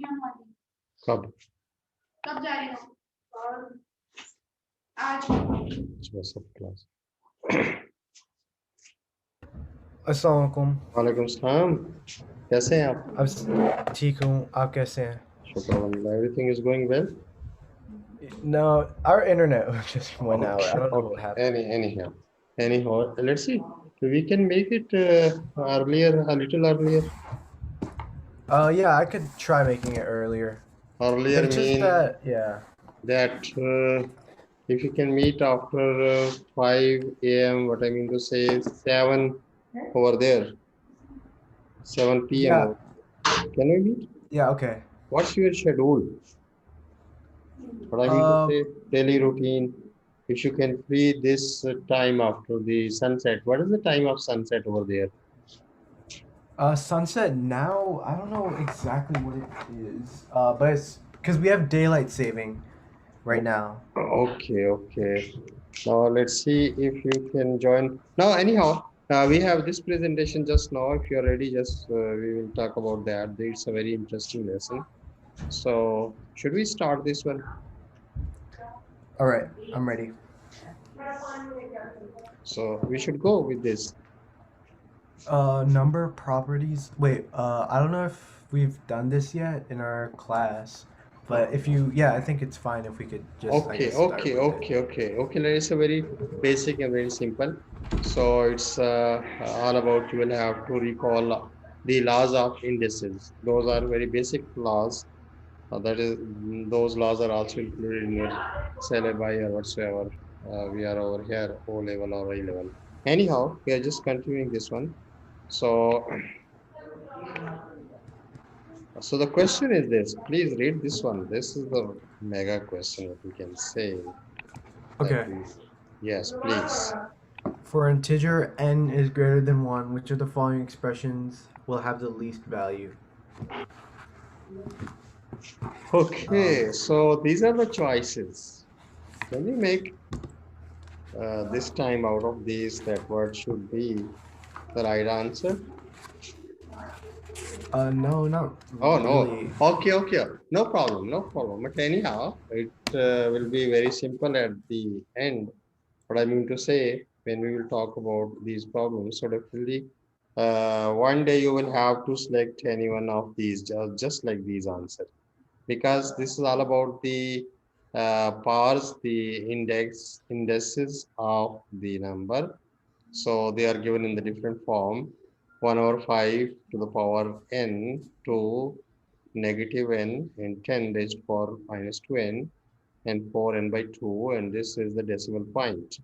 कब कब जा रही हो? और आज सुबह सब क्लास। अस्सलाम वालेकुम। वालेकुम सलाम। कैसे हैं आप? अब ठीक हूँ, आप कैसे हैं? शुक्र अल्लाह, everything is going well. No, our internet just went out. I Okay, don't know what okay. happened. Anyhow, let's see. We can make it earlier, a little earlier. Yeah, I could try making it earlier. Earlier It's just mean that, yeah. that if you can meet after 5 a.m., what I mean to say 7 over there, 7 p.m. Yeah, over. Can we meet? yeah, okay. What's your schedule? What I mean to Um, say, daily routine. If you can free this time after the sunset, what is the time of sunset over there? Sunset now, I don't know exactly what it is. But it's because we have daylight saving right now. Okay, okay. Now let's see if you can join. Now, anyhow, we have this presentation just now. If you're ready, just we will talk about that. It's a very interesting lesson. So, should we start this one? All right, I'm ready. So, we should go with this. Number properties. Wait, I don't know if we've done this yet in our class, but if you, yeah, I think it's fine if we could just, I Okay, guess, start okay, with it. okay, okay, okay. It's a very basic and very simple. So it's all about you will have to recall the laws of indices. Those are very basic laws. That is, those laws are also included in your syllabi or whatsoever. We are over here, O level or A level. Anyhow, we are just continuing this one. So, so the question is this. Please read this one. This is the mega question. What we can say that Okay. we. Yes, please. For integer n is greater than 1, which of the following expressions will have the least value? Um, Okay, so these are the choices. Can you make this time out of these that what should be the right answer? no, not Oh really. no. Okay, okay. No problem, no problem. But anyhow, it will be very simple at the end. What I mean to say, when we will talk about these problems, so definitely one day you will have to select any one of these, just like these answers. Because this is all about the powers, the indices of the number. So they are given in the different form: 1 over 5 to the power n to negative n and 10 raised to power minus 2n and 4n by 2, and this is the decimal point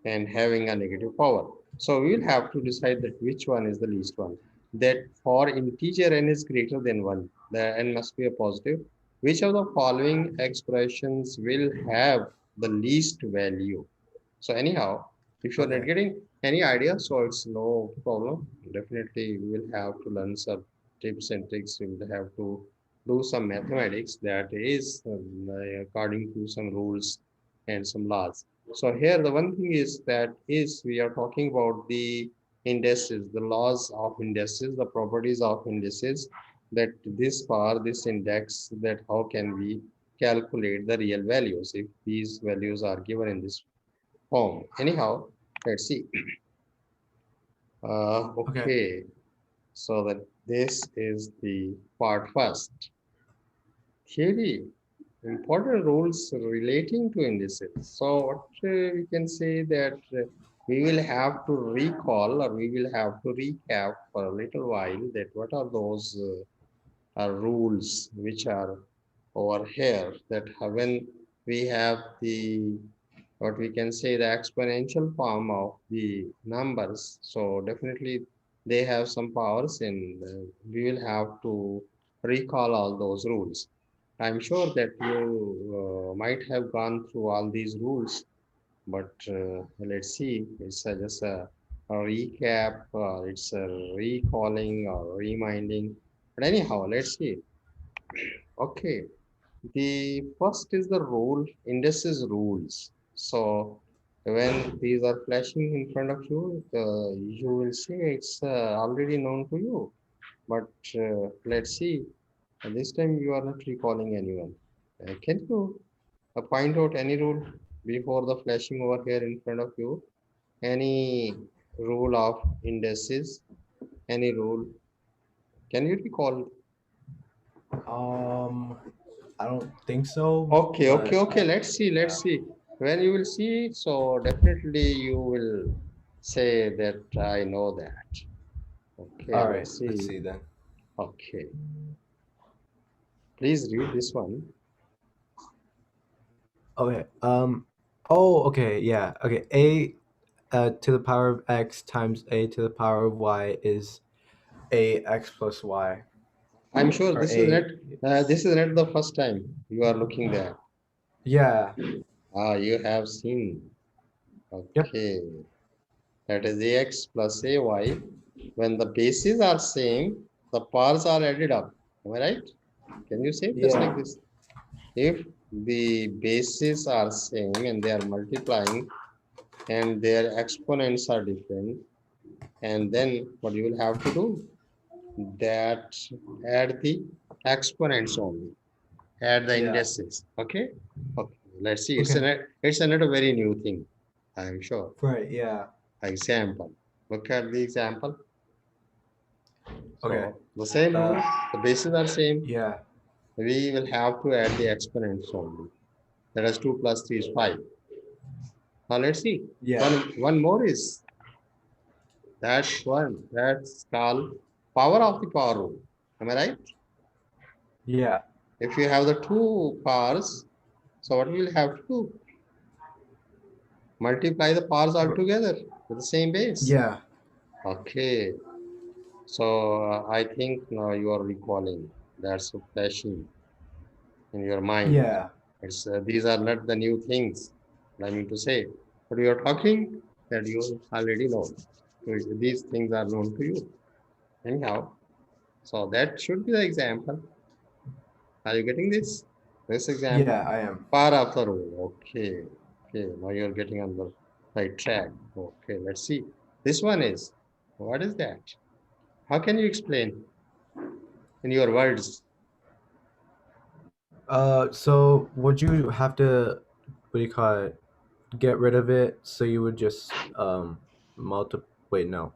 and having a negative power. So we will have to decide that which one is the least one. That for integer n is greater than 1, the n must be a positive. Which of the following expressions will have the least value? So anyhow, if you're not Okay. getting any idea, so it's no problem. Definitely we will have to learn some tips and tricks. We will have to do some mathematics that is according to some rules and some laws. So here the one thing is that is we are talking about the indices, the laws of indices, the properties of indices, that this power, this index, that how can we calculate the real values if these values are given in this form. Anyhow, let's see. Okay. Okay, so that this is the part first. Theory, important rules relating to indices. So what we can say that we will have to recall or we will have to recap for a little while that what are those rules which are over here, that when we have the what we can say the exponential form of the numbers, so definitely they have some powers and we will have to recall all those rules. I'm sure that you might have gone through all these rules, but let's see, it's just a recap, it's a recalling or reminding. But anyhow, let's see. Okay, the first is the rule, indices rules. So when these are flashing in front of you, you will see it's already known to you. But let's see. And this time you are not recalling anyone. Can you point out any rule before the flashing over here in front of you? Any rule of indices? Any rule? Can you recall? Um, I don't think so, Okay, okay, but okay. Let's see. yeah. Let's see. When you will see, so definitely you will say that I know that. Okay, All right, let's let's see. see then. Okay, please read this one. Okay. Oh, okay. Yeah. Okay. A to the power of x times a to the power of y is a x plus y, I'm sure or a. this is not the first time you are looking there. Yeah. Ah, you have seen. Yep. Okay, that is ax plus ay. When the bases are same, the powers are added up. Am I right? Can you say just like Yeah. this? If the bases are same and they are multiplying and their exponents are different, and then what you will have to do? That add the exponents only, add the Yeah. indices. Okay. Okay. Let's see. Okay. It's another very new thing. I'm sure. Right. Yeah. Example. Look at the example. Okay. So the same rule. Uh. The bases are same. Yeah. We will have to add the exponents only. That is 2 plus 3 is 5. Now let's see. Yeah. One more is that's one. That's called power of the power rule. Am I right? Yeah. If you have the two powers, so what we will have to do? Multiply the powers all together with the same base. Yeah. Okay. So I think now you are recalling. That's a flashing in your mind. Yeah. It's these are not the new things. I mean to say, but you are talking that you already know. So these things are known to you. Anyhow, so that should be the example. Are you getting this? This example? Yeah. I am. Power of the rule. Okay. Okay. Now you're getting on the right track. Okay. Let's see. This one is what is that? How can you explain in your words? So would you have to, what do you call it? Get rid of it, so you would just multi. Wait, no.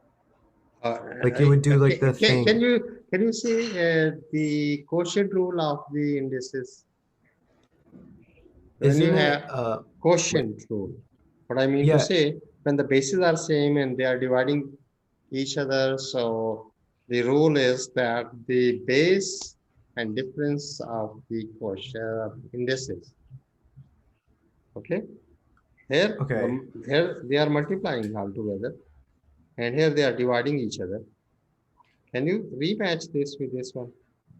Uh, Like you would do like the can thing. you say the quotient rule of the indices when you Isn't have it? Wait. quotient rule? What I mean to Yeah. say, when the bases are same and they are dividing each other, so the rule is that the base and difference of the quotient indices. Okay, Okay. here they are multiplying all together, and here they are dividing each other. Can you rematch this with this one,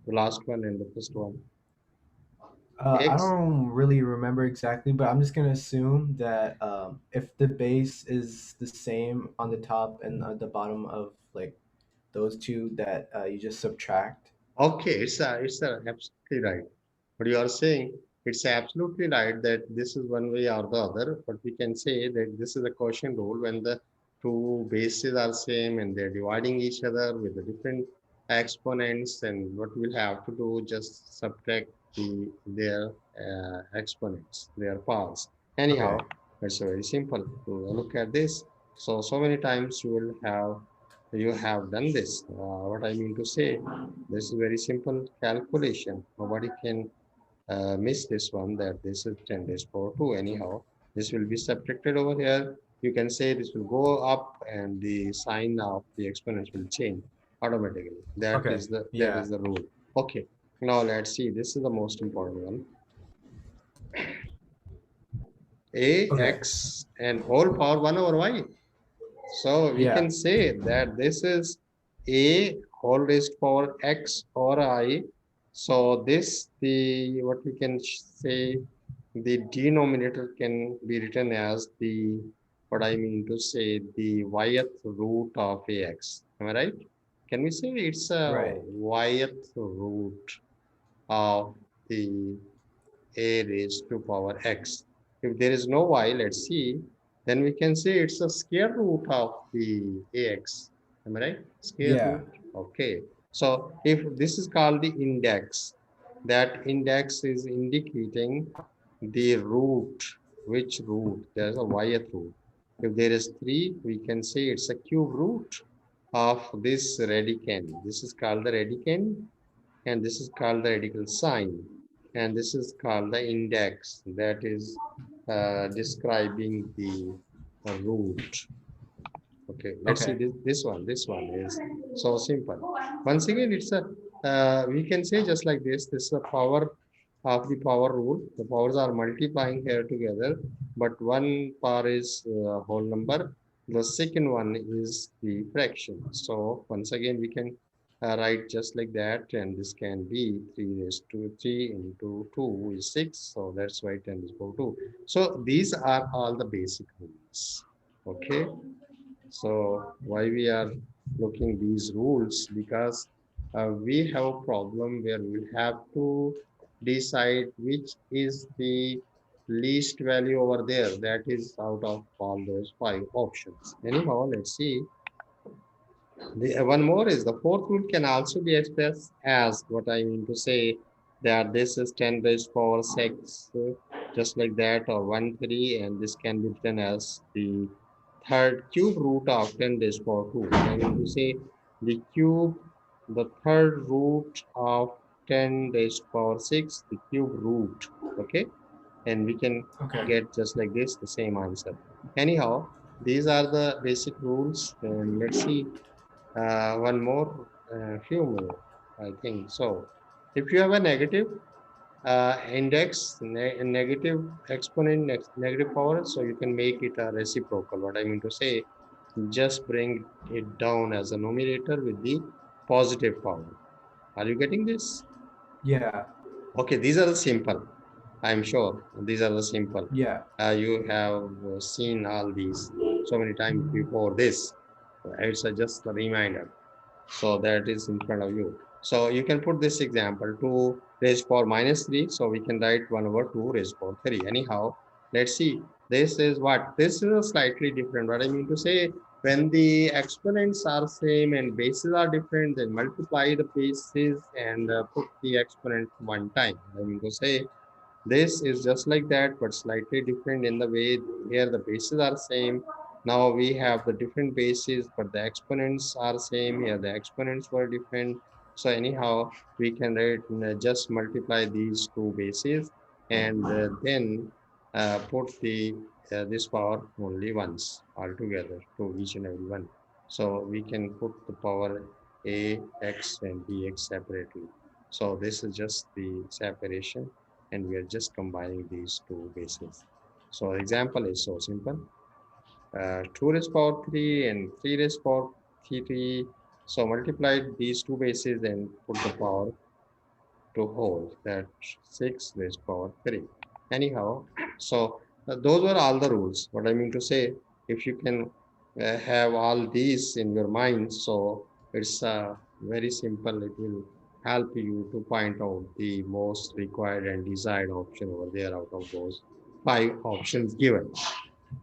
the last one and the first one? I X. don't really remember exactly, but I'm just gonna assume that if the base is the same on the top and the bottom of like those two, that you just subtract. Okay, it's a absolutely right. What you are saying, it's absolutely right that this is one way or the other, but we can say that this is a quotient rule when the two bases are same and they're dividing each other with the different exponents, and what we'll have to do just subtract their exponents, their powers. Okay. Anyhow, it's very simple to look at this. So many times you have done this. What I mean to say, this is very simple calculation. Nobody can miss this one, that this is 10 raised power 2. Anyhow, this will be subtracted over here. You can say this will go up and the sign of the exponent will change automatically. Okay. That Yeah. is the rule. Okay. Now let's see. This is the most important one. Okay. Ax and whole power 1 over y. So we Yeah. can say that this is a whole raised power x or I. So this the what we can say, the denominator can be written as the, what I mean to say, the yth root of ax. Am I right? Can we say it's a Right. yth root of the a raised to power x? If there is no y, let's see, then we can say it's a square root of the ax. Am I right? Square Yeah. root. Okay. So if this is called the index, that index is indicating the root, which root? There's a yth root. If there is 3, we can say it's a cube root of this radicand. This is called the radicand, and this is called the radical sign, and this is called the index, that is describing the root. Okay, let's see Okay. this one. This one is so simple. Once again, it's a we can say just like this. This is the power of the power rule. The powers are multiplying here together, but one power is whole number. The second one is the fraction. So once again, we can write just like that, and this can be 3 raised to 3 into 2 is 6. So that's why 10 is equal to 2. So these are all the basic rules. Okay. So why we are looking these rules? Because we have a problem where we have to decide which is the least value over there, that is out of all those 5 options. Anyhow, let's see. The one more is the fourth rule can also be expressed as, what I mean to say, that this is 10 raised power 6, just like that, or 1 3, and this can be written as the third cube root of 10 raised power 2. I mean to say the cube, the third root of 10 raised power 6, the cube root. Okay, and we can Okay. get just like this the same answer. Anyhow, these are the basic rules, and let's see one more, few more, I think. So if you have a negative index, negative exponent, negative power, so you can make it a reciprocal. What I mean to say, just bring it down as a numerator with the positive power. Are you getting this? Yeah. Okay, these are the simple. I'm sure these are the simple. Yeah. You have seen all these so many times before this. It's just a reminder. So that is in front of you. So you can put this example 2 raised power minus 3. So we can write 1 over 2 raised power 3. Anyhow, let's see. This is what? This is a slightly different. What I mean to say, when the exponents are same and bases are different, then multiply the bases and put the exponent one time. I mean to say, this is just like that, but slightly different in the way here the bases are same. Now we have the different bases, but the exponents are same. Here the exponents were different. So anyhow, we can write, just multiply these two bases and then put the this power only once altogether to each and every one. So we can put the power a, x and bx separately. So this is just the separation, and we are just combining these two bases. So example is so simple. 2 raised power 3 and 3 raised power 3. So multiply these two bases and put the power to whole, that 6 raised power 3. Anyhow, so those were all the rules. What I mean to say, if you can have all these in your mind, so it's very simple. It will help you to point out the most required and desired option over there out of those 5 options given.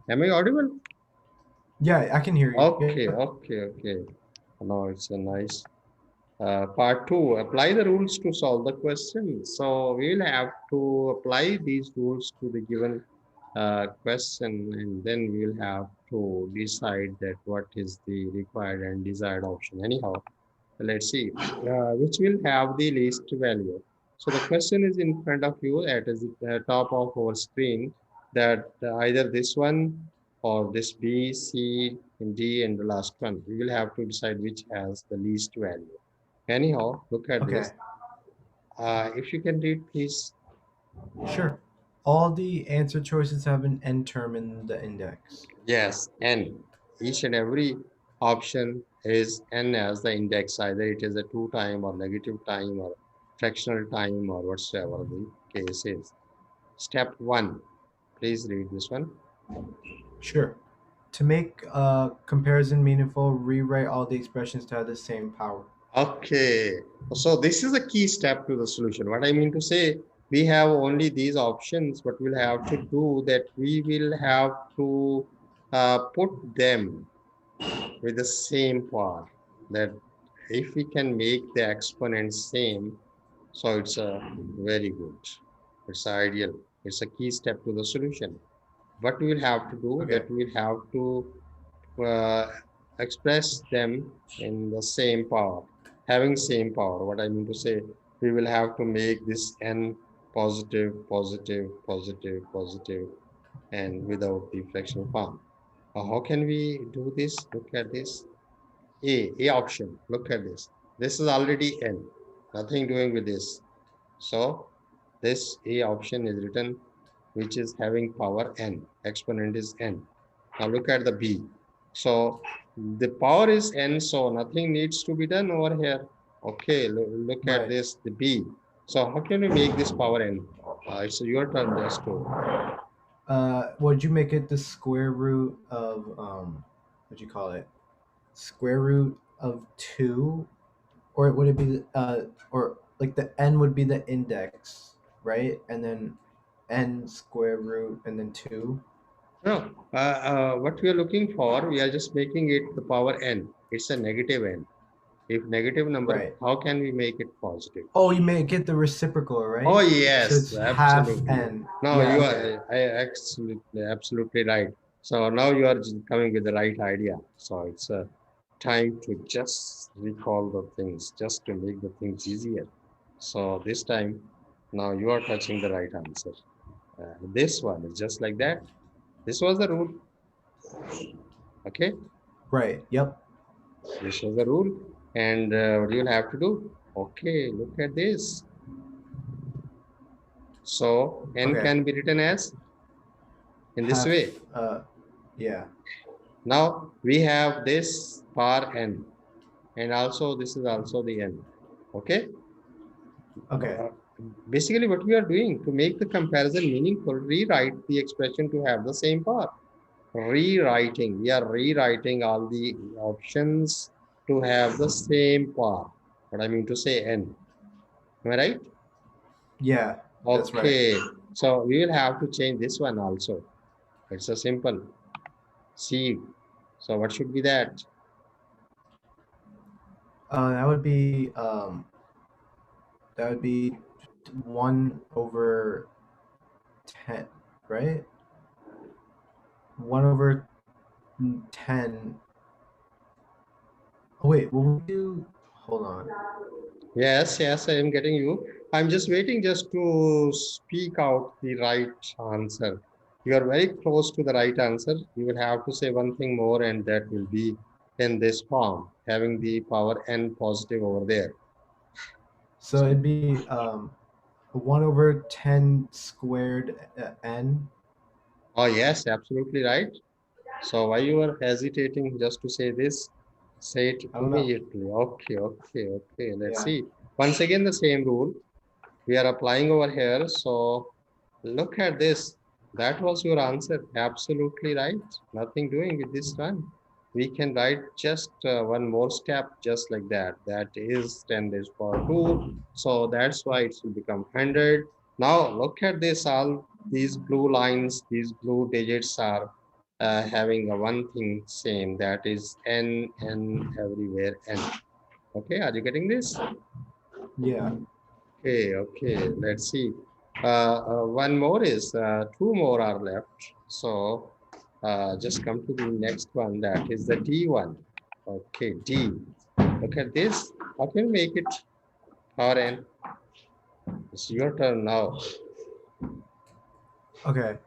Am I audible? Yeah, I can hear you. Yep. Okay, okay, okay. Now it's a nice part 2, apply the rules to solve the question. So we will have to apply these rules to the given question, and then we will have to decide that what is the required and desired option. Anyhow, let's see which will have the least value. So the question is in front of you at the top of our screen, that either this one or this B, C, and D, and the last one. We will have to decide which has the least value. Anyhow, look at Okay. this. If you can read, please. Sure. All the answer choices have an n term in the index. Yes, n. Each and every option is n as the index. Either it is a 2 time or negative time or fractional time or whatsoever the case is. Step 1. Please read this one. Sure. To make comparison meaningful, rewrite all the expressions to have the same power. Okay. So this is a key step to the solution. What I mean to say, we have only these options, but we'll have to do that. We will have to put them with the same power, that if we can make the exponent same, so it's a very good. It's ideal. It's a key step to the solution. What we will have to do, Okay. that we will have to uh, express them in the same power, having same power. What I mean to say, we will have to make this n positive, positive, positive, positive, and without the fractional form. How can we do this? Look at this. A option. Look at this. This is already n. Nothing doing with this. So this A option is written, which is having power n. Exponent is n. Now look at the B. So the power is n, so nothing needs to be done over here. Okay, look at Right. this, the B. So how can we make this power n? It's your turn just to. Would you make it the square root of what'd you call it? Square root of 2, or would it be or like the n would be the index, right? And then n square root and then 2. No, what we are looking for, we are just making it the power n. It's a negative n. If negative number, Right. how can we make it positive? Oh, you may get the reciprocal, Oh, right? So yes, it's half absolutely. n. No, Yeah, you okay. are absolutely right. So now you are coming with the right idea. So it's a time to just recall the things, just to make the things easier. So this time, now you are touching the right answer. This one is just like that. This was the rule. Okay, Right. Yep. this was the rule. And what you'll have to do? Okay, look at this. So n Okay. can be written as in this Half way. yeah. Now we have this power n, and also this is also the n. Okay. Okay. Basically, what we are doing to make the comparison meaningful, rewrite the expression to have the same power. Rewriting. We are rewriting all the options to have the same power. What I mean to say n. Am I right? Yeah, that's right. Okay. So we will have to change this one also. It's a simple C. So what should be that? That would be 1/10, right? 1/10. Oh wait, will we do? Hold on. Yes, yes, I am getting you. I'm just waiting just to speak out the right answer. You are very close to the right answer. You will have to say one thing more, and that will be in this form, having the power n positive over there. So it'd be 1/10 squared n. Oh, yes, absolutely right. So why you are hesitating just to say this? Say it I don't know. immediately. Okay, okay, okay. Let's Yeah. see. Once again, the same rule we are applying over here. So look at this. That was your answer. Absolutely right. Nothing doing with this one. We can write just one more step just like that. That is 10 raised to power 2. So that's why it will become 100. Now look at this. All these blue lines, these blue digits are having a one thing same. That is n everywhere n. Okay, are you getting this? Yeah. Okay, okay, let's see. One more is two more are left. So just come to the next one, that is the D one. Okay, D. Look at this. How can you make it power n? It's your turn now. Okay.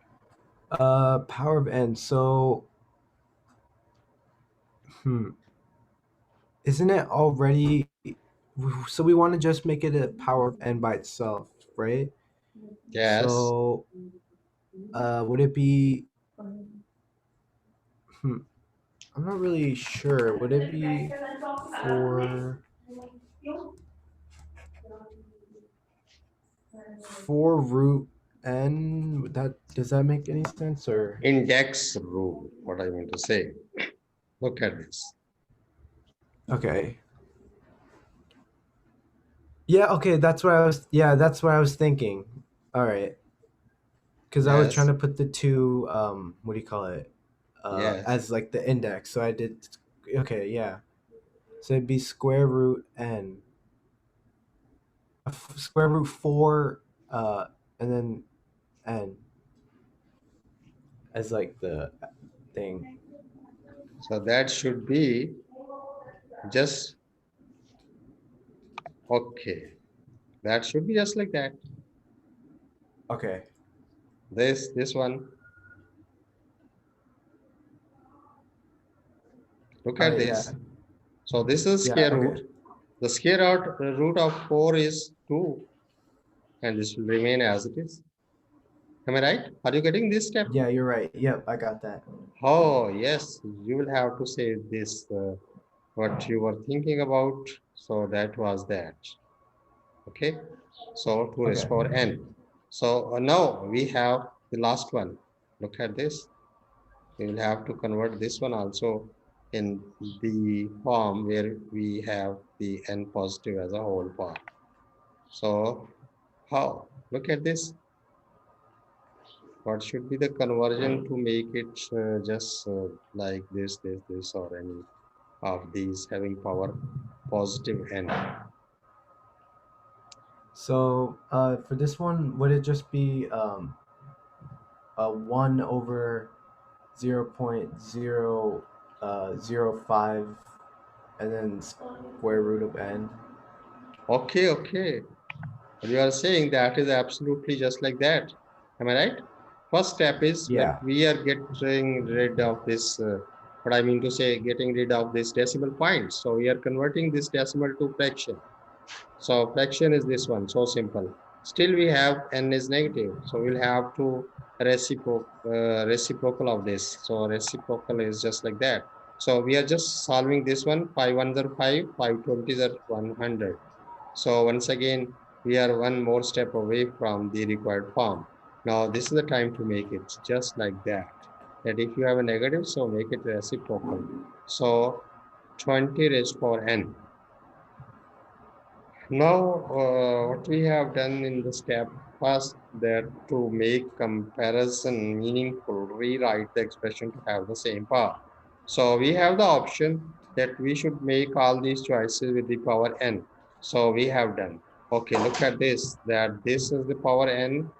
Power of n. So, hmm, isn't it already? So we want to just make it a power of n by itself, right? Yes. So, would it be? Hmm, I'm not really sure. Would it be four? Four root n? That does that make any sense or? Index rule, what I mean to say. Look at this. Okay. Yeah. Okay. That's what I was. Yeah. That's what I was thinking. All right. Because I was trying Yes, to put the two. What do you call it? yes. As like the index. So I did. Okay. Yeah. So it'd be square root n, square root 4, and then n as like the thing. So that should be just okay. That should be just like that. Okay. This one. Look at Yeah. this. So this is Yeah. square Okay. root. The square root of 4 is 2, and this will remain as it is. Am I right? Are you getting this step? Yeah, you're right. Yep, I got that. Oh, yes, you will have to say this, what you were thinking about. So that was that. Okay. So 2 raised Okay. to power n. So now we have the last one. Look at this. We will have to convert this one also in the form where we have the n positive as a whole part. So how? Look at this. What should be the conversion to make it just like this, or any of these having power positive n? So for this one, would it just be a 1 over 0.005 and then square root of n? Okay, okay. You are saying that is absolutely just like that. Am I right? First step is that Yeah. we are getting rid of this, what I mean to say, getting rid of this decimal point. So we are converting this decimal to fraction. So fraction is this one, so simple. Still we have n is negative, so we'll have to reciprocal of this. So reciprocal is just like that. So we are just solving this one. 5 ones are 5, 5 20s are 100. So once again, we are one more step away from the required form. Now this is the time to make it just like that. That if you have a negative, so make it reciprocal. So 20 raised to power n. Now, what we have done in the step first, that to make comparison meaningful, rewrite the expression to have the same power. So we have the option that we should make all these choices with the power n. So we have done. Okay, look at this, that this is the power n,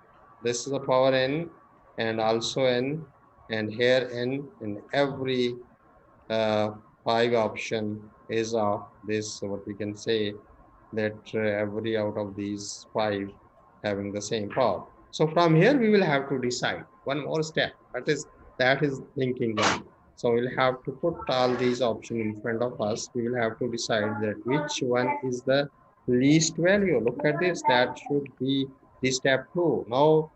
this is the power n, and also n, and here n, and every uh, 5 option is of this, what we can say, that every out of these 5 having the same power. So from here we will have to decide one more step. That is thinking one. So we'll have to put all these options in front of us. We will have to decide that which one is the least value. Look at this. That should be the step 2. Now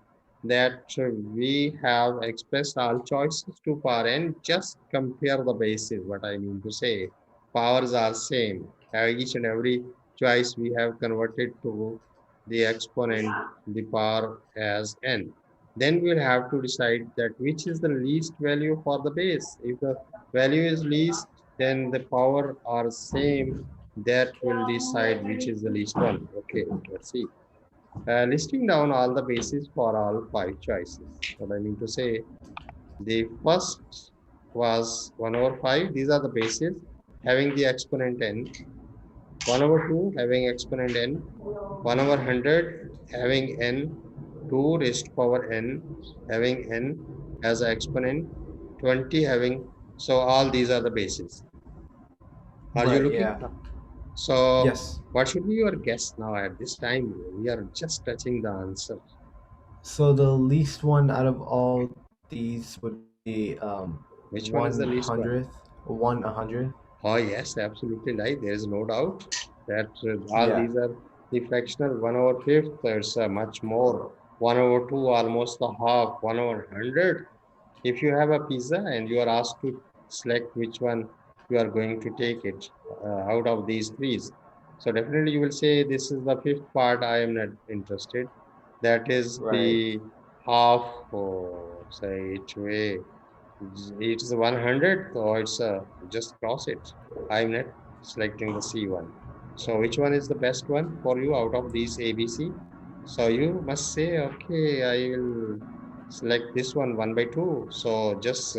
that we have expressed all choices to power n, just compare the bases. What I mean to say, powers are same. Each and every choice we have converted to the exponent, the power as n. Then we'll have to decide that which is the least value for the base. If the value is least, then the power are same. That will decide which is the least one. Okay, let's see. Listing down all the bases for all 5 choices. What I mean to say, the first was 1 over 5. These are the bases having the exponent n. 1 over 2 having exponent n, 1 over 100 having n, 2 raised to power n having n as an exponent, 20 having, so all these are the bases. Are you Right. looking? Yeah. So Yes. what should be your guess now at this time? We are just touching the answer. So the least one out of all these would be Which one is the one least one? hundredth, 1/100. Oh, yes, absolutely right. There is no doubt that all Yeah. these are the fractional 1 over fifth. There's much more. 1 over 2, almost the half. 1 over 100. If you have a pizza and you are asked to select which one you are going to take it out of these threes, so definitely you will say this is the fifth part. I am not interested. That is Right. the half, or say it way. It's 100, or it's just cross it. I'm not selecting the C one. So which one is the best one for you out of these ABC? So you must say, okay, I will select this one 1 by 2. So just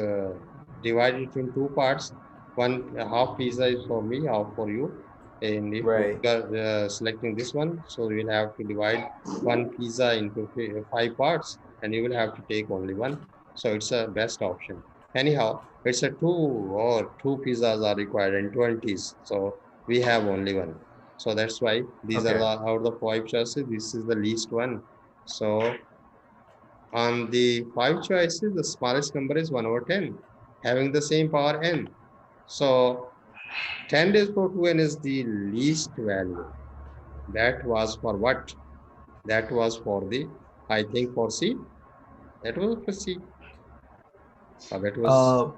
divide it in two parts. One half pizza is for me, half for you. And if you Right. are selecting this one, so you will have to divide one pizza into five parts, and you will have to take only one. So it's a best option. Anyhow, it's a two pizzas are required and 20s. So we have only one. So that's why these are the Okay. out of the five choices. This is the least one. So on the five choices, the smallest number is 1 over 10, having the same power n. So 10 raised to 2n is the least value. That was for what? That was for the, I think for C. That was for C. That was, Uh,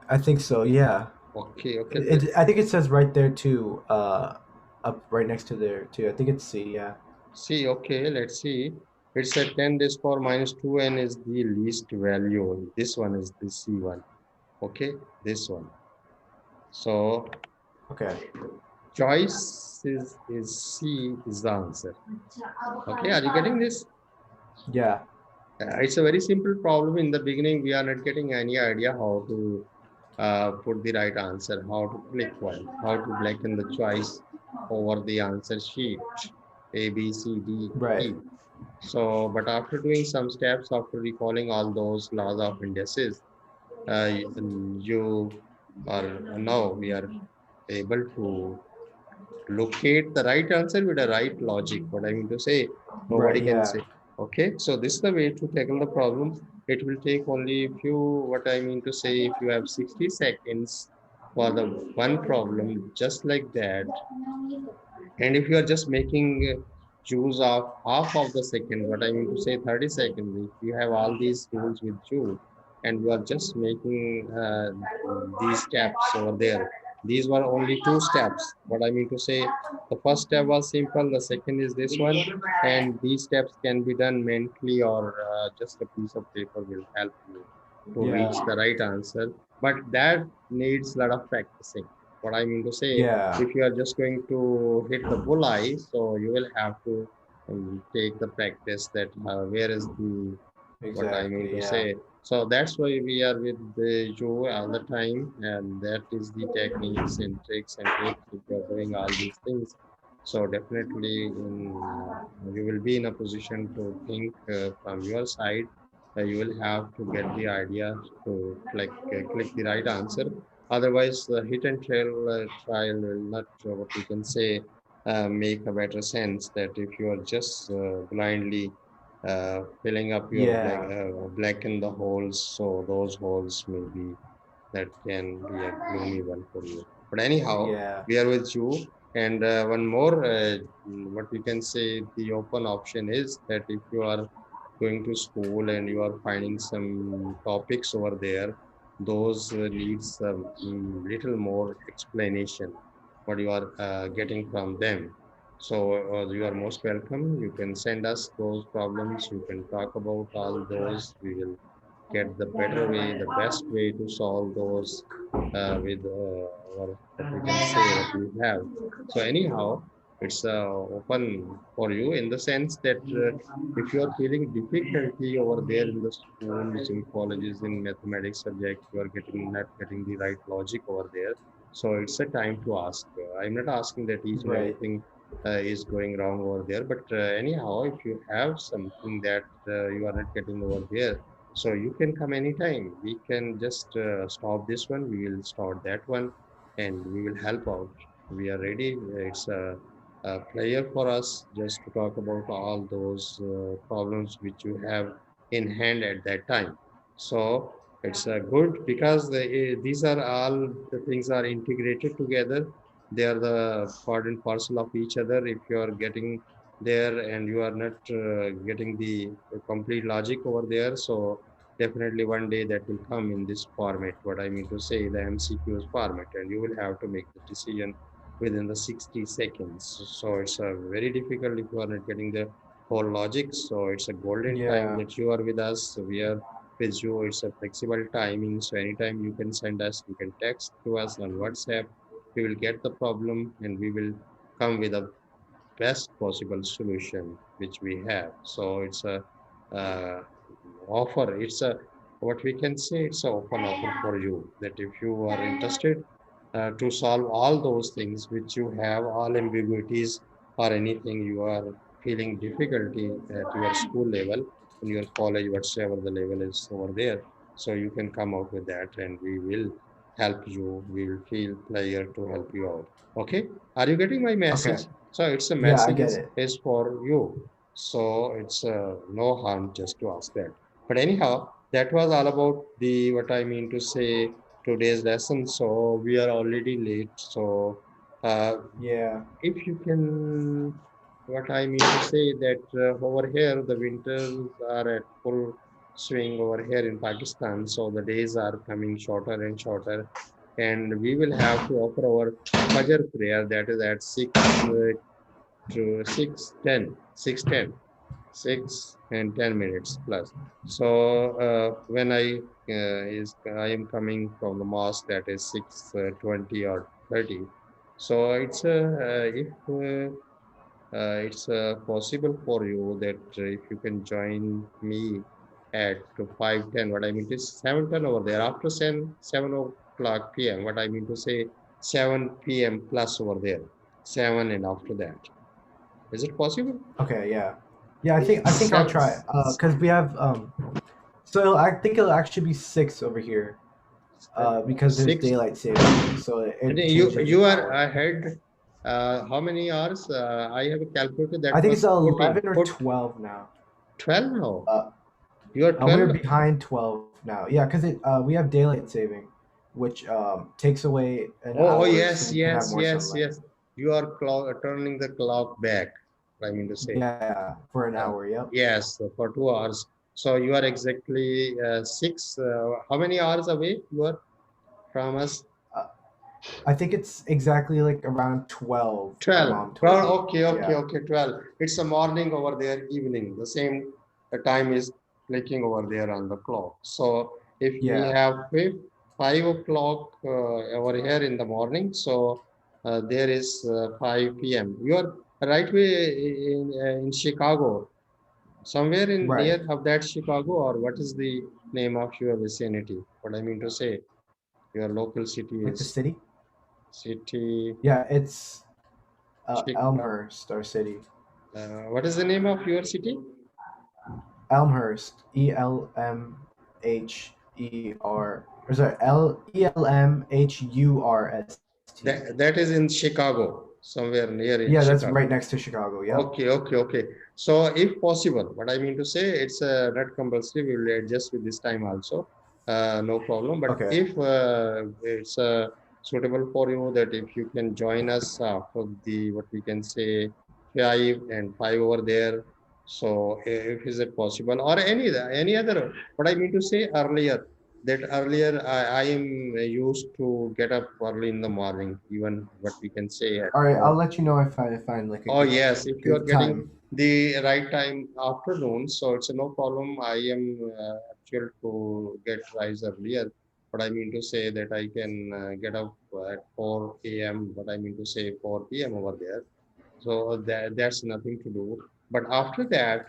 I think so. Yeah. okay, okay. I think it says right there too. Up right next to there too. I think it's C. Yeah. C, okay, let's see. It's a 10 raised power minus 2n is the least value. This one is the C one. Okay, this one. So Okay. choice is C is the answer. Okay, are you getting this? Yeah. It's a very simple problem. In the beginning, we are not getting any idea how to put the right answer, how to click one, how to blacken the choice over the answer sheet, A, B, C, D, Right. E. So, but after doing some steps, after recalling all those laws of indices, you are now we are able to locate the right answer with the right logic. What I mean to say, nobody Right. can Yeah. say. Okay, so this is the way to tackle the problem. It will take only few, what I mean to say, if you have 60 seconds for the one problem, just like that, and if you are just making use of half of the second, what I mean to say 30 seconds, if you have all these rules with you and you are just making these steps over there, these were only two steps. What I mean to say, the first step was simple, the second is this one, and these steps can be done mentally or just a piece of paper will help you to reach Yeah. the right answer. But that needs a lot of practicing. What I mean to say, Yeah. if you are just going to hit the bullseye, so you will have to take the practice that where is the what I mean Exactly. to Yeah. say. So that's why we are with you all the time, and that is the techniques and tricks and tips if you are doing all these things. So definitely, you will be in a position to think from your side. You will have to get the idea to click the right answer. Otherwise, the hit and trial will not, what we can say, make a better sense. That if you are just blindly filling up your Yeah. blacken the holes, so those holes may be that can be a gloomy one for you. But anyhow, Yeah. we are with you. And one more, what we can say, the open option is that if you are going to school and you are finding some topics over there, those needs a little more explanation what you are getting from them. So you are most welcome. You can send us those problems. You can talk about all those. We will get the better way, the best way to solve those with our, what we can say, what we have. So anyhow, it's open for you in the sense that if you are feeling difficulty over there in the schools, in colleges, in mathematics subject, you are getting not getting the right logic over there. So it's a time to ask. I'm not asking that each and Right. everything is going wrong over there, but anyhow, if you have something that you are not getting over there, so you can come anytime. We can just stop this one. We will start that one, and we will help out. We are ready. It's a player for us just to talk about all those problems which you have in hand at that time. So it's good because these are all the things are integrated together. They are the part and parcel of each other. If you are getting there and you are not getting the complete logic over there, so definitely one day that will come in this format. What I mean to say, the MCQs format, and you will have to make the decision within the 60 seconds. So it's very difficult if you are not getting the whole logic. So it's a golden time Yeah. that you are with us. So we are with you. It's a flexible timing. So anytime you can send us, you can text to us on WhatsApp. We will get the problem and we will come with a best possible solution which we have. So it's a uh, offer. It's a what we can say. It's an open offer for you that if you are interested, to solve all those things which you have, all ambiguities or anything you are feeling difficulty at your school level, in your college, whatsoever the level is over there. So you can come out with that and we will help you. We will feel pleasure to help you out. Okay. Are you getting my Okay. message? So it's a Yeah, I message get it. is for you. So it's no harm just to ask that. But anyhow, that was all about the what I mean to say today's lesson. So we are already late. So uh, Yeah. if you can, what I mean to say that over here the winters are at full swing over here in Pakistan. So the days are coming shorter and shorter, and we will have to offer our Fajr prayer that is at 6 and 10 minutes plus. So when I am coming from the mosque that is 6:20 or 30. So if it's possible for you that if you can join me at 5:10, what I mean is 7:10 over there after 7 o'clock p.m. What I mean to say 7 p.m. plus over there, 7 and after that. Is it possible? Okay. Yeah. Yeah. I think I'll Seven, try. Cause we have So I think it'll actually be 6 over here. Because there's six. daylight saving, so And it changes you an are hour. ahead. How many hours? I have calculated that I think it's was 14. 11 or 12 now. 12 now. Uh, You are we're 12. behind 12 now. Yeah, because we have daylight saving, which takes away an Oh, hour so yes, we can have yes, more yes, sunlight. yes. You are turning the clock back. I mean to say. Yeah, for an Uh, hour. Yep. yes, for 2 hours. So you are exactly six. How many hours away you are from us? Uh, I think it's exactly like around 12. My 12. mom told Well, me. okay, okay, Yeah. okay, 12. It's a morning over there, evening. The same time is clicking over there on the clock. So if we Yeah. have 5 o'clock over here in the morning, so there is 5 p.m. You are right way in Chicago, somewhere in Right. near of that Chicago, or what is the name of your vicinity? What I mean to say, your local city Like the is city. city. Yeah, it's Chicago. Elmhurst, our city. What is the name of your city? Elmhurst. ELMHER. Or sorry, ELMHURST. That is in Chicago, somewhere near in Yeah, that's Chicago. right next to Chicago. Yep. Okay, okay, okay. So if possible, what I mean to say, it's not compulsory. We will adjust with this time also. No problem. But Okay. if it's suitable for you that if you can join us for the what we can say 5 and 5 over there. So if is it possible or any other? What I mean to say earlier that earlier I am used to get up early in the morning, even what we can say at All right. I'll 4. let you know if I find like a Oh, good yes, if you are good getting time. the right time afternoon, so it's no problem. I am actual to get rise earlier, but I mean to say that I can get up at 4 a.m., but I mean to say 4 p.m. over there. So that's nothing to do. But after that,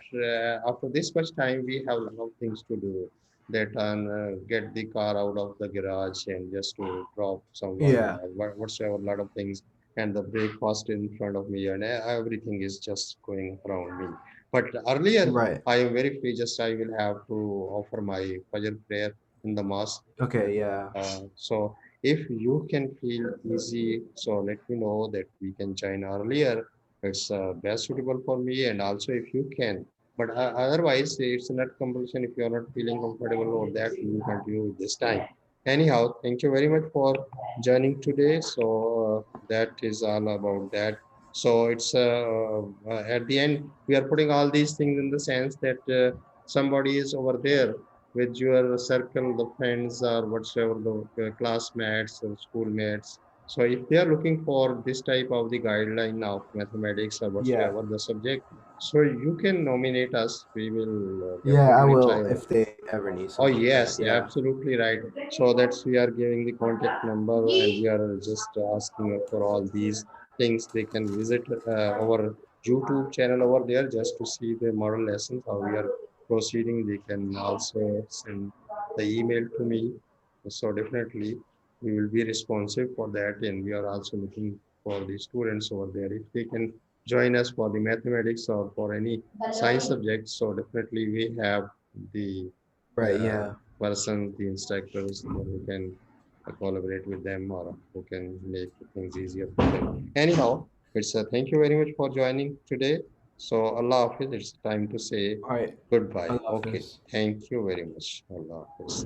after this much time, we have a lot of things to do. That get the car out of the garage and just to drop someone, Yeah. whatsoever, lot of things, and the breakfast in front of me, and everything is just going around me. But earlier, Right. I am very free. Just I will have to offer my Fajr prayer in the mosque. Okay. Yeah. So if you can feel easy, so let me know that we can join earlier. It's best suitable for me, and also if you can. But otherwise, it's not compulsion. If you are not feeling comfortable over that, we will continue with this time. Anyhow, thank you very much for joining today. So that is all about that. So it's at the end, we are putting all these things in the sense that somebody is over there with your circle, the friends or whatsoever, the classmates or schoolmates. So if they are looking for this type of the guideline of mathematics or Yeah. whatsoever the subject, so you can nominate us. We will Yeah. I definitely will try our. if they ever need Oh, something like that. yes, Yeah. absolutely right. So that's we are giving the contact number and we are just asking for all these things. They can visit our YouTube channel over there just to see the model lessons, how we are proceeding. They can also send the email to me. So definitely. we will be responsive for that, and we are also looking for the students over there. If they can join us for the mathematics or for any science subjects, so definitely we have the Right. Yeah. person, the instructors who can collaborate with them or who can make things easier for them. Anyhow, it's thank you very much for joining today. So Allah Hafiz, it's time to say All right. goodbye. Allah Okay, Hafiz. thank you very much. Allah Hafiz.